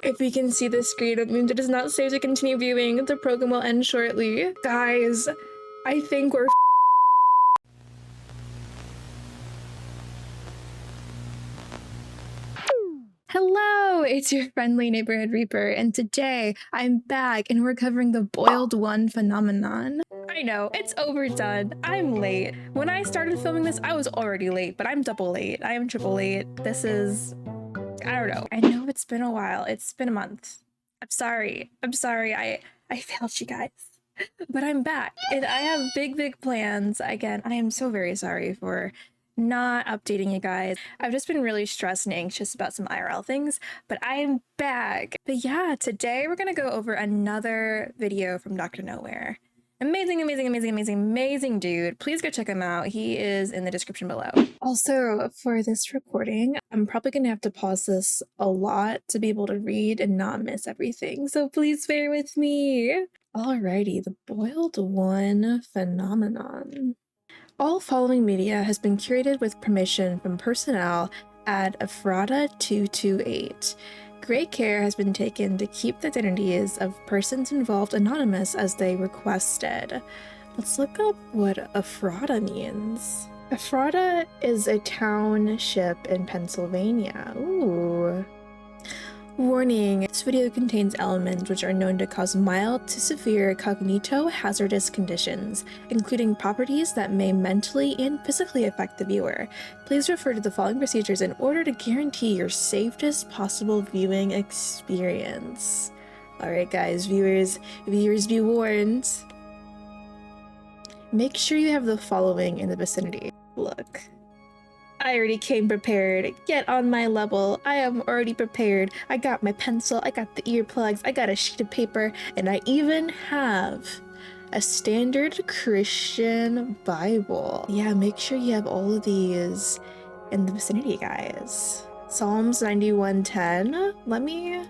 If you can see the screen, it means it is not safe to continue viewing. The program will end shortly. Guys, I think we're Hello, it's your friendly neighborhood reaper, and today I'm back and we're covering the boiled one phenomenon. I know, it's overdone. I'm late. When I started filming this, I was already late, but I'm double late. I am triple late. This is, I don't know. I know it's been a while. It's been a month. I'm sorry. I failed you guys. But I'm back and I have big plans. Again, I am so very sorry for not updating you guys. I've just been really stressed and anxious about some IRL things, but I am back. But yeah, today we're gonna go over another video from Dr. Nowhere. Amazing dude. Please go check him out. He is in the description below. Also, for this recording, I'm probably gonna have to pause this a lot to be able to read and not miss everything, so please bear with me. Alrighty, the boiled one phenomenon. All following media has been curated with permission from personnel at Ephrata 228. Great care has been taken to keep the identities of persons involved anonymous as they requested. Let's look up what Ephrata means. Ephrata is a township in Pennsylvania. Ooh. Warning, this video contains elements which are known to cause mild to severe cognito-hazardous conditions, including properties that may mentally and physically affect the viewer. Please refer to the following procedures in order to guarantee your safest possible viewing experience. Alright guys, viewers be warned. Make sure you have the following in the vicinity. Look. I already came prepared. Get on my level. I am already prepared. I got my pencil, I got the earplugs, I got a sheet of paper, and I even have a standard Christian Bible. Yeah, make sure you have all of these in the vicinity, guys. Psalms 91:10. Let me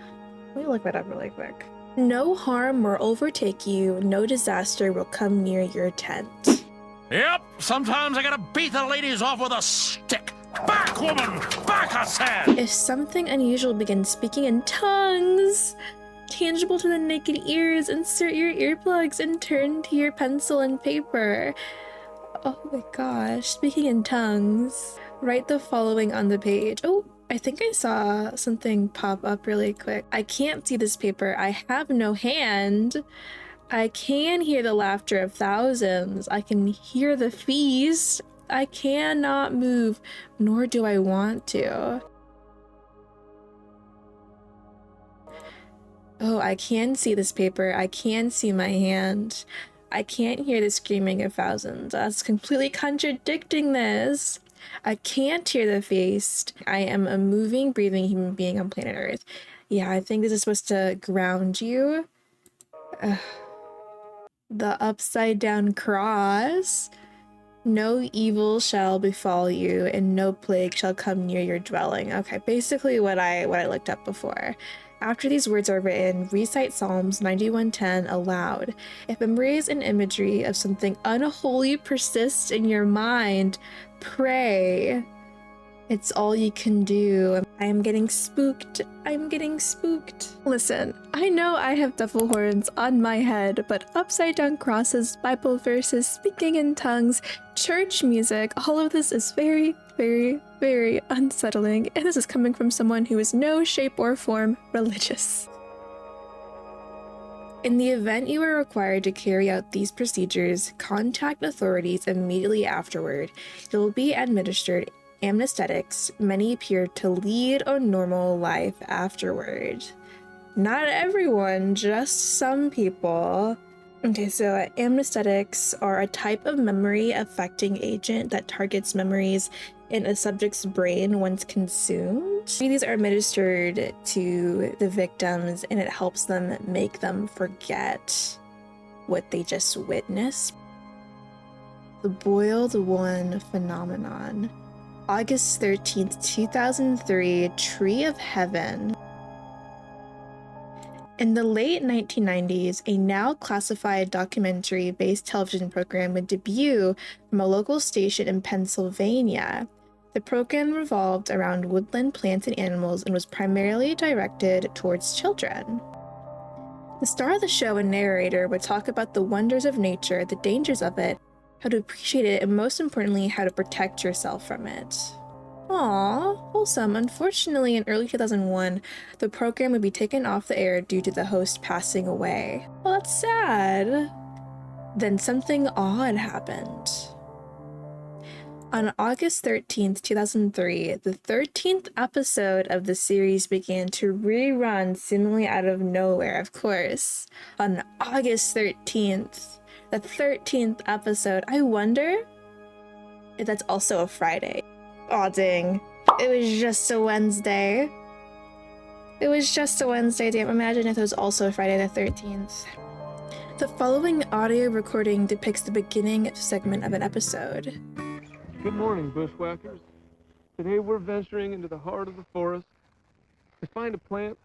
look that up really quick. No harm will overtake you, no disaster will come near your tent. Yep, sometimes I gotta beat the ladies off with a stick. Back, woman! Back, I said! If something unusual begins speaking in tongues, tangible to the naked ears, insert your earplugs and turn to your pencil and paper. Oh my gosh, speaking in tongues. Write the following on the page. Oh, I think I saw something pop up really quick. I can't see this paper. I have no hand. I can hear the laughter of thousands. I can hear the feast. I cannot move, nor do I want to. Oh, I can see this paper. I can see my hand. I can't hear the screaming of thousands. That's completely contradicting this. I can't hear the feast. I am a moving, breathing human being on planet Earth. Yeah, I think this is supposed to ground you. The upside down cross. No evil shall befall you, and no plague shall come near your dwelling. Okay, basically what I looked up before. After these words are written, recite Psalms 91:10 aloud. If memories and imagery of something unholy persist in your mind, pray. It's all you can do. I am getting spooked. I'm getting spooked. Listen, I know I have devil horns on my head, but upside down crosses, Bible verses, speaking in tongues, church music, all of this is very unsettling. And this is coming from someone who is no shape or form religious. In the event you are required to carry out these procedures, contact authorities immediately afterward. You will be administered anesthetics. Many appear to lead a normal life afterward. Not everyone, just some people. Okay, so anesthetics are a type of memory affecting agent that targets memories in a subject's brain once consumed. These are administered to the victims and it helps them make them forget what they just witnessed. The boiled one phenomenon. August 13th, 2003, Tree of Heaven. In the late 1990s, a now classified documentary-based television program would debut from a local station in Pennsylvania. The program revolved around woodland plants and animals and was primarily directed towards children. The star of the show and narrator would talk about the wonders of nature, the dangers of it, how to appreciate it, and most importantly, how to protect yourself from it. Aww, wholesome. Unfortunately, in early 2001, the program would be taken off the air due to the host passing away. Well, that's sad. Then something odd happened. On August 13th, 2003, the 13th episode of the series began to rerun seemingly out of nowhere, of course. On August 13th, the 13th episode. I wonder if that's also a Friday. Aw, dang. It was just a Wednesday. It was just a Wednesday. Damn, imagine if it was also Friday the 13th. The following audio recording depicts the beginning segment of an episode. Good morning, bushwhackers. Today we're venturing into the heart of the forest to find a plant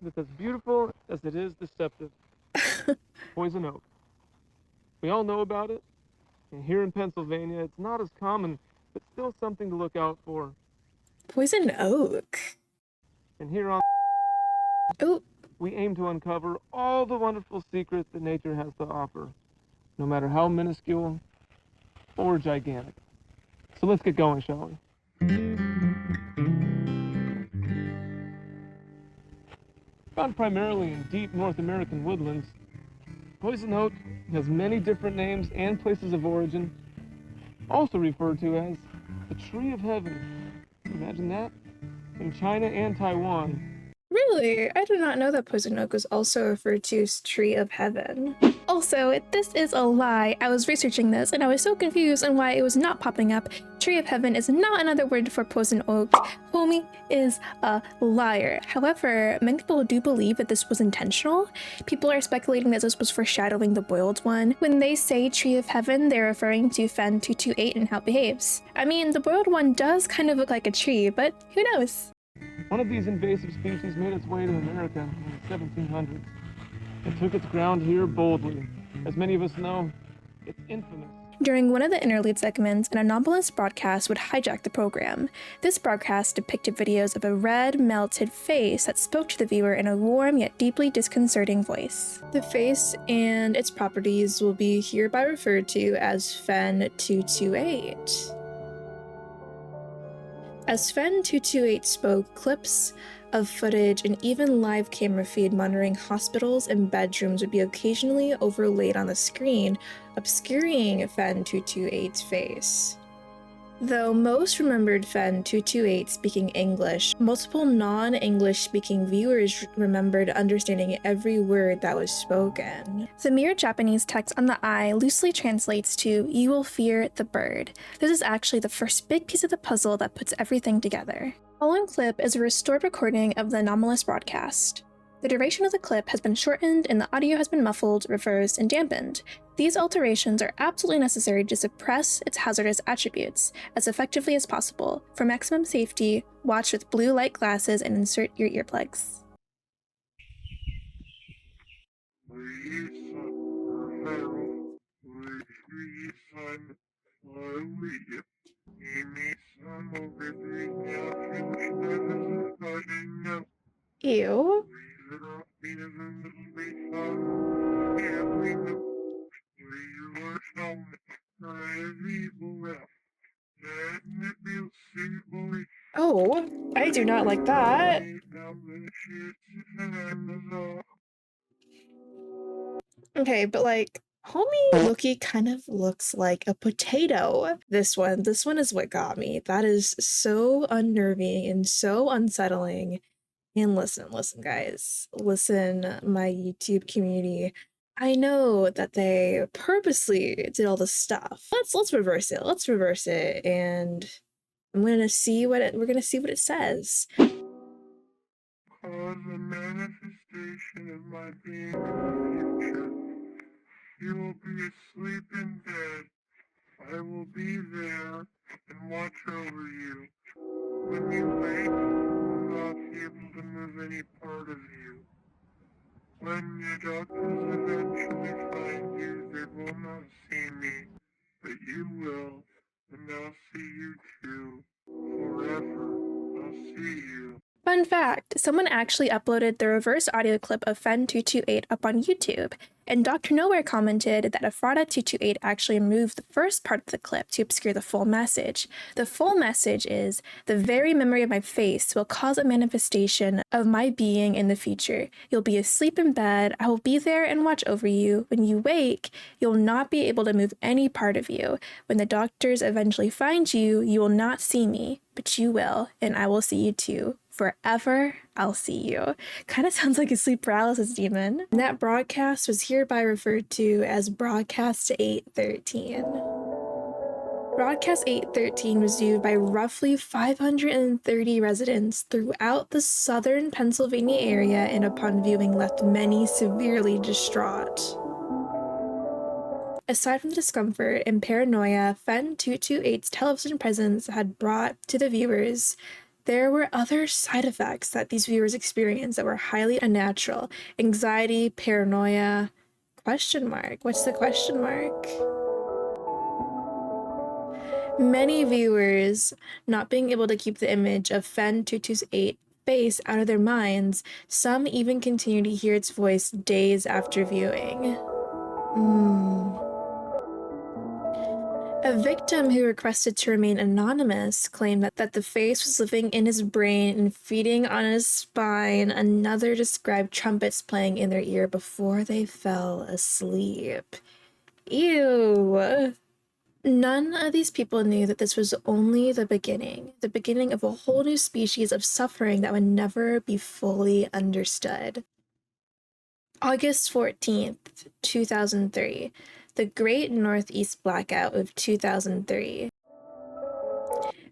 that's as beautiful as it is deceptive. Poison oak. We all know about it, and here in Pennsylvania it's not as common, but still something to look out for. Poison oak? And here on we aim to uncover all the wonderful secrets that nature has to offer, no matter how minuscule or gigantic. So let's get going, shall we? Found primarily in deep North American woodlands, poison oak has many different names and places of origin, also referred to as the tree of heaven. Imagine that? In China and Taiwan. Really? I did not know that poison oak was also referred to as tree of heaven. Also, this is a lie. I was researching this and I was so confused on why it was not popping up. Tree of heaven is not another word for poison oak. Homie is a liar. However, many people do believe that this was intentional. People are speculating that this was foreshadowing the boiled one. When they say tree of heaven, they're referring to Fen 228 and how it behaves. I mean, the boiled one does kind of look like a tree, but who knows? One of these invasive species made its way to America in the 1700s. It took its ground here boldly. As many of us know, it's infamous. During one of the interlude segments, an anomalous broadcast would hijack the program. This broadcast depicted videos of a red, melted face that spoke to the viewer in a warm yet deeply disconcerting voice. The face and its properties will be hereby referred to as Fen 228. As Fen 228 spoke, clips of footage and even live camera feed monitoring hospitals and bedrooms would be occasionally overlaid on the screen, obscuring Fen 228's face. Though most remembered Fen 228 speaking English, multiple non-English speaking viewers remembered understanding every word that was spoken. The mere Japanese text on the eye loosely translates to, "You will fear the bird." This is actually the first big piece of the puzzle that puts everything together. The following clip is a restored recording of the anomalous broadcast. The duration of the clip has been shortened and the audio has been muffled, reversed, and dampened. These alterations are absolutely necessary to suppress its hazardous attributes as effectively as possible. For maximum safety, watch with blue light glasses and insert your earplugs. Ew. Oh, I do not like that. Okay, but like, homie Loki kind of looks like a potato. This one is what got me. That is so unnerving and so unsettling. And listen, guys, listen, my YouTube community. I know that they purposely did all this stuff. Let's reverse it. Let's reverse it, and we're gonna see what it says. Cause a manifestation of my being in the future. You will be asleep in bed. I will be there and watch over you. When you wake, you will not be able to move any part of you. When the doctors eventually find you, they will not see me, but you will, and I'll see you too. forever. I'll see you. Fun fact, someone actually uploaded the reverse audio clip of Fen228 up on YouTube, and Dr. Nowhere commented that Ephrata228 actually removed the first part of the clip to obscure the full message. The full message is, the very memory of my face will cause a manifestation of my being in the future. You'll be asleep in bed, I will be there and watch over you. When you wake, you'll not be able to move any part of you. When the doctors eventually find you, you will not see me, but you will, and I will see you too. Forever, I'll see you. Kind of sounds like a sleep paralysis demon. And that broadcast was hereby referred to as Broadcast 813. Broadcast 813 was viewed by roughly 530 residents throughout the southern Pennsylvania area, and upon viewing left many severely distraught. Aside from the discomfort and paranoia Fen228's television presence had brought to the viewers, there were other side effects that these viewers experienced that were highly unnatural. Anxiety, paranoia, question mark. What's the question mark? Many viewers not being able to keep the image of Fen228 face out of their minds, some even continue to hear its voice days after viewing. A victim who requested to remain anonymous claimed that the face was living in his brain and feeding on his spine. Another described trumpets playing in their ear before they fell asleep. Ew. None of these people knew that this was only the beginning of a whole new species of suffering that would never be fully understood. August 14th, 2003. The Great Northeast Blackout of 2003.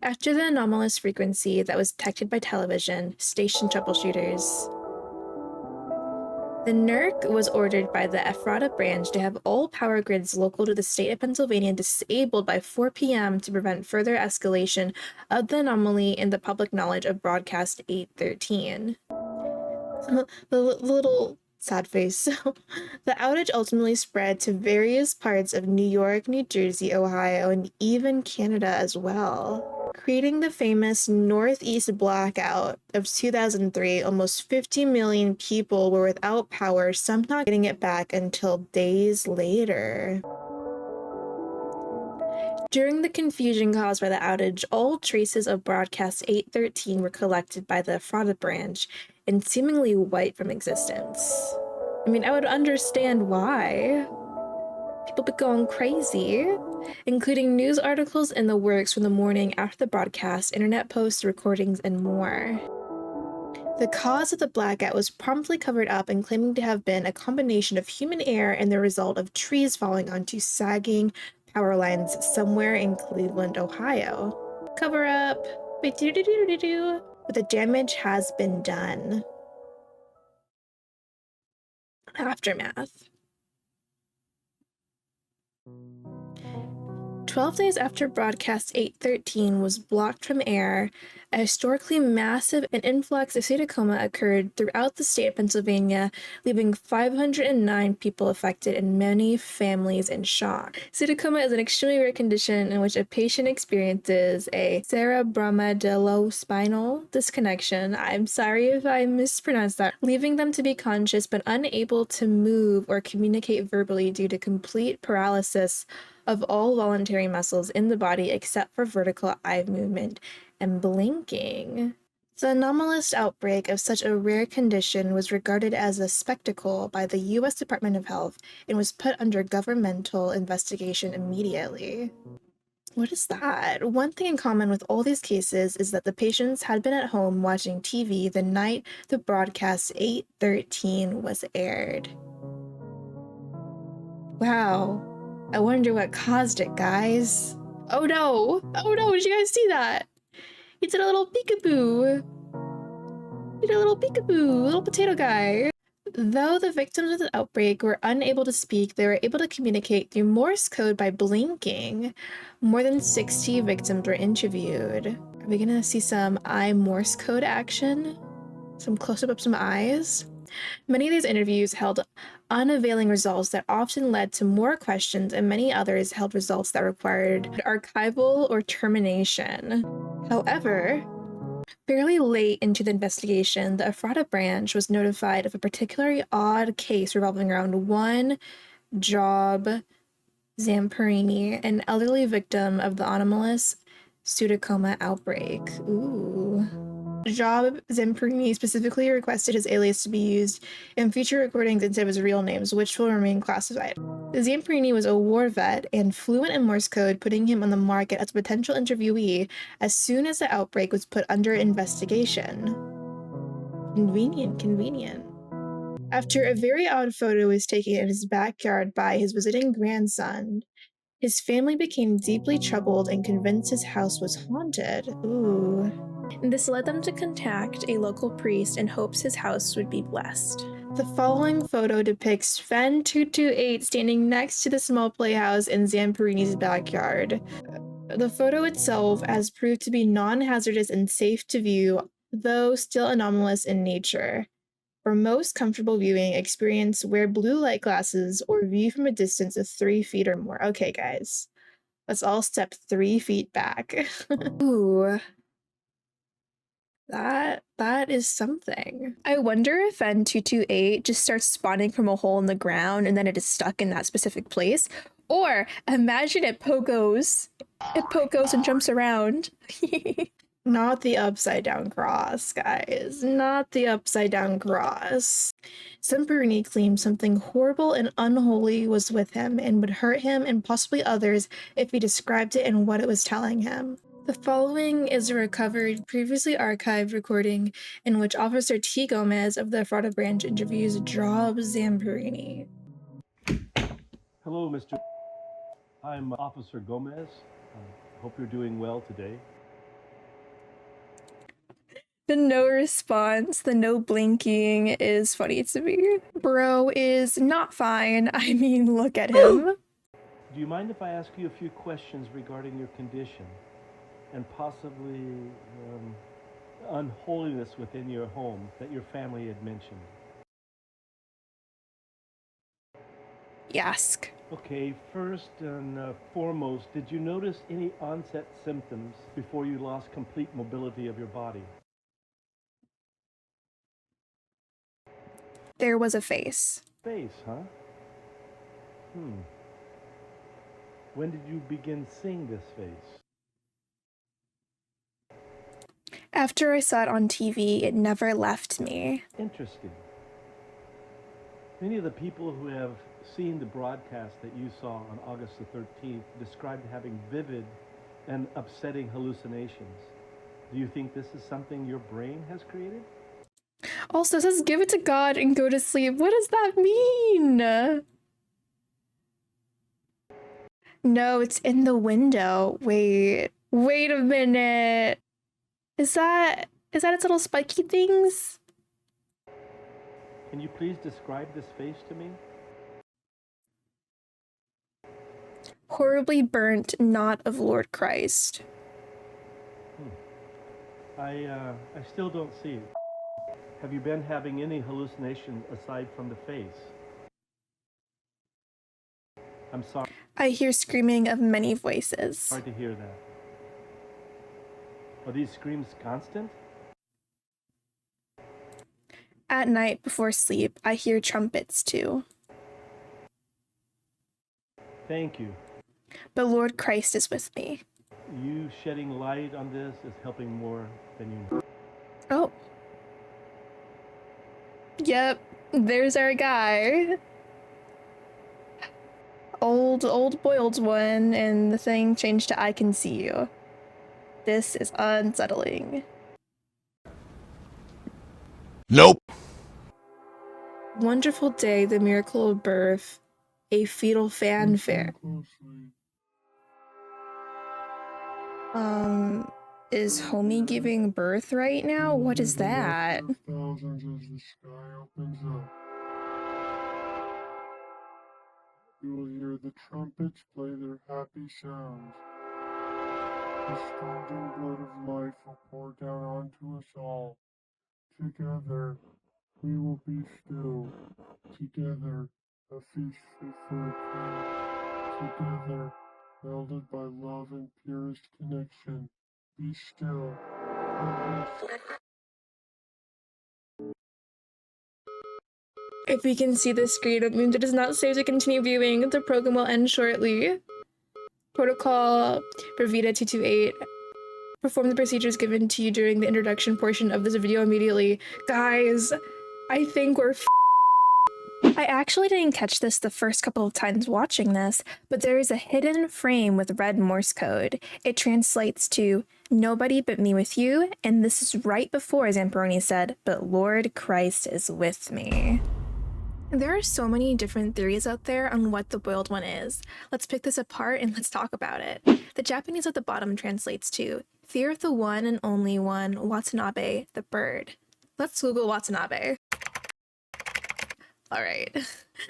After the anomalous frequency that was detected by television, station troubleshooters, the NERC was ordered by the Ephrata branch to have all power grids local to the state of Pennsylvania disabled by 4 p.m. to prevent further escalation of the anomaly in the public knowledge of Broadcast 813. The little sad face. The outage ultimately spread to various parts of New York, New Jersey, Ohio, and even Canada as well. Creating the famous Northeast Blackout of 2003, almost 50 million people were without power, some not getting it back until days later. During the confusion caused by the outage, all traces of Broadcast 813 were collected by the Ephrata branch and seemingly wiped from existence. I mean, I would understand why. People be going crazy, including news articles in the works from the morning after the broadcast, internet posts, recordings, and more. The cause of the blackout was promptly covered up and claiming to have been a combination of human error and the result of trees falling onto sagging power lines somewhere in Cleveland, Ohio. Cover up. But the damage has been done. Aftermath. 12 days after Broadcast 813 was blocked from air, a historically massive influx of pseudocoma occurred throughout the state of Pennsylvania, leaving 509 people affected and many families in shock. Pseudocoma is an extremely rare condition in which a patient experiences a cerebromedulospinal disconnection, I'm sorry if I mispronounced that, leaving them to be conscious but unable to move or communicate verbally due to complete paralysis of all voluntary muscles in the body except for vertical eye movement and blinking. The anomalous outbreak of such a rare condition was regarded as a spectacle by the U.S. Department of Health and was put under governmental investigation immediately. What is that? One thing in common with all these cases is that the patients had been at home watching TV the night the Broadcast 813 was aired. Wow. I wonder what caused it, guys. Oh no! Oh no, did you guys see that? He did a little peekaboo. He did a little peekaboo, little potato guy. Though the victims of the outbreak were unable to speak, they were able to communicate through Morse code by blinking. More than 60 victims were interviewed. Are we gonna see some eye Morse code action? Some close-up of some eyes? Many of these interviews held unavailing results that often led to more questions, and many others held results that required archival or termination. However, fairly late into the investigation, the Ephrata branch was notified of a particularly odd case revolving around one Job Zamperini, an elderly victim of the anomalous pseudocoma outbreak. Ooh. Job Zamperini specifically requested his alias to be used in future recordings instead of his real names, which will remain classified. Zamperini was a war vet and fluent in Morse code, putting him on the market as a potential interviewee as soon as the outbreak was put under investigation. Convenient. After a very odd photo was taken in his backyard by his visiting grandson, his family became deeply troubled and convinced his house was haunted. Ooh. This led them to contact a local priest in hopes his house would be blessed. The following photo depicts Fen 228 standing next to the small playhouse in Zamperini's backyard. The photo itself has proved to be non-hazardous and safe to view, though still anomalous in nature. For most comfortable viewing, experience wear blue light glasses or view from a distance of 3 feet or more. Okay, guys, let's all step 3 feet back. Ooh. That is something. I wonder if N228 just starts spawning from a hole in the ground and then it is stuck in that specific place. Or imagine it pokos. It pokos and jumps around. Not the upside down cross, guys. Not the upside down cross. Zamperini claimed something horrible and unholy was with him and would hurt him and possibly others if he described it and what it was telling him. The following is a recovered, previously archived recording in which Officer T. Gomez of the Ephrata branch interviews Job Zamperini. Hello, Mr. I'm Officer Gomez. Hope you're doing well today. The no response, the no blinking is funny to me. Bro is not fine. I mean, look at him. Do you mind if I ask you a few questions regarding your condition and possibly unholiness within your home that your family had mentioned? Yes. Okay, first and foremost, did you notice any onset symptoms before you lost complete mobility of your body? There was a face. Face, huh? When did you begin seeing this face? After I saw it on TV, it never left me. Interesting. Many of the people who have seen the broadcast that you saw on August the 13th described having vivid and upsetting hallucinations. Do you think this is something your brain has created? Also, it says give it to God and go to sleep. What does that mean? No, it's in the window. Wait a minute. Is that its little spiky things? Can you please describe this face to me? Horribly burnt, not of Lord Christ. I still don't see it. Have you been having any hallucination aside from the face? I'm sorry. I hear screaming of many voices. Hard to hear that. Are these screams constant? At night before sleep, I hear trumpets too. Thank you. But Lord Christ is with me. You shedding light on this is helping more than you know. Oh. Yep, there's our guy. Old boiled one, and the thing changed to I can see you. This is unsettling. Nope. Wonderful day, the miracle of birth, a fetal fanfare. Is Homie giving birth right now? What is that? Thousands as the sky opens up. You will hear the trumpets play their happy sounds. The streams and blood of life will pour down onto us all. Together, We will be still. Together, a feast fit for a king. Together, melded by love and purest connection. Be still. If we can see the screen, it means it is not safe to continue viewing. The program will end shortly. Protocol Bravita 228. Perform the procedures given to you during the introduction portion of this video immediately. Guys, I think we're I actually didn't catch this the first couple of times watching this, but there is a hidden frame with red Morse code. It translates to, "Nobody but me with you," and this is right before Zamperoni said, "But Lord Christ is with me." There are so many different theories out there on what the boiled one is. Let's pick this apart and let's talk about it. The Japanese at the bottom translates to, "Fear of the one and only one, Watanabe, the bird." Let's Google Watanabe. All right.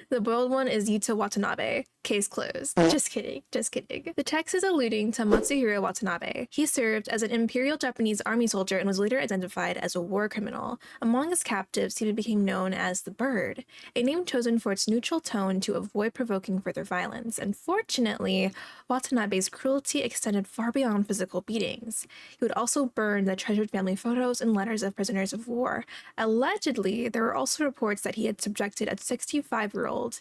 The boiled one is Yuta Watanabe. Case closed. Just kidding, just kidding. The text is alluding to Matsuhiro Watanabe. He served as an Imperial Japanese army soldier and was later identified as a war criminal. Among his captives, he became known as the Bird, a name chosen for its neutral tone to avoid provoking further violence. Unfortunately, Watanabe's cruelty extended far beyond physical beatings. He would also burn the treasured family photos and letters of prisoners of war. Allegedly, there were also reports that he had subjected a 65-year-old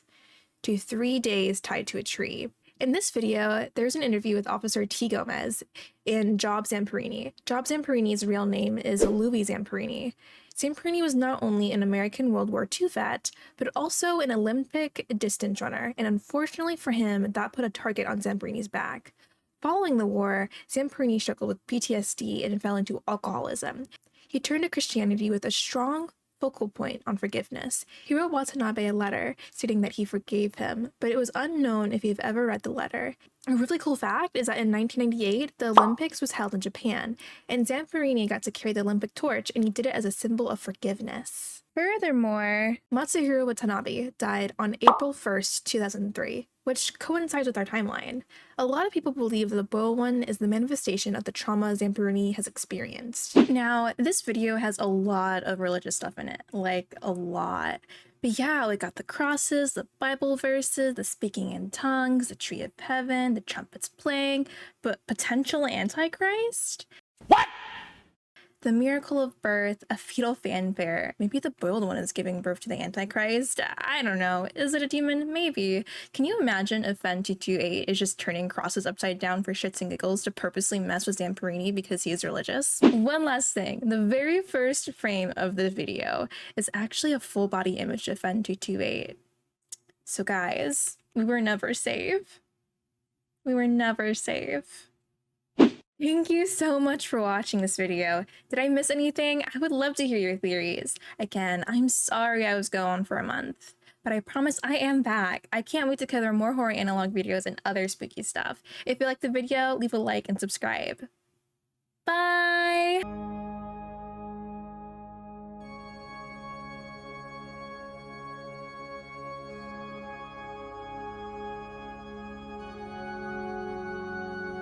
to 3 days tied to a tree. In this video, there's an interview with Officer T. Gomez and Job Zamperini. Job Zamperini's real name is Louis Zamperini. Zamperini was not only an American World War II vet, but also an Olympic distance runner, and unfortunately for him, that put a target on Zamperini's back. Following the war, Zamperini struggled with PTSD and fell into alcoholism. He turned to Christianity with a strong focal point on forgiveness. He wrote Watanabe a letter stating that he forgave him, but it was unknown if he'd ever read the letter. A really cool fact is that in 1998, the Olympics was held in Japan, and Zamperini got to carry the Olympic torch, and he did it as a symbol of forgiveness. Furthermore, Matsuhiro Watanabe died on April 1st, 2003, which coincides with our timeline. A lot of people believe the boiled one is the manifestation of the trauma Zamperini has experienced. Now, this video has a lot of religious stuff in it, like a lot. But yeah, we got the crosses, the Bible verses, the speaking in tongues, the tree of heaven, the trumpets playing, but potential Antichrist? What? The miracle of birth, a fetal fanfare. Maybe the boiled one is giving birth to the Antichrist? I don't know. Is it a demon? Maybe. Can you imagine if Fen 228 is just turning crosses upside down for shits and giggles to purposely mess with Zamperini because he is religious? One last thing. The very first frame of the video is actually a full body image of Fen 228. So guys, we were never safe. We were never safe. Thank you so much for watching this video. Did I miss anything? I would love to hear your theories. Again, I'm sorry I was gone for a month, but I promise I am back. I can't wait to cover more horror analog videos and other spooky stuff. If you liked the video, leave a like and subscribe. Bye!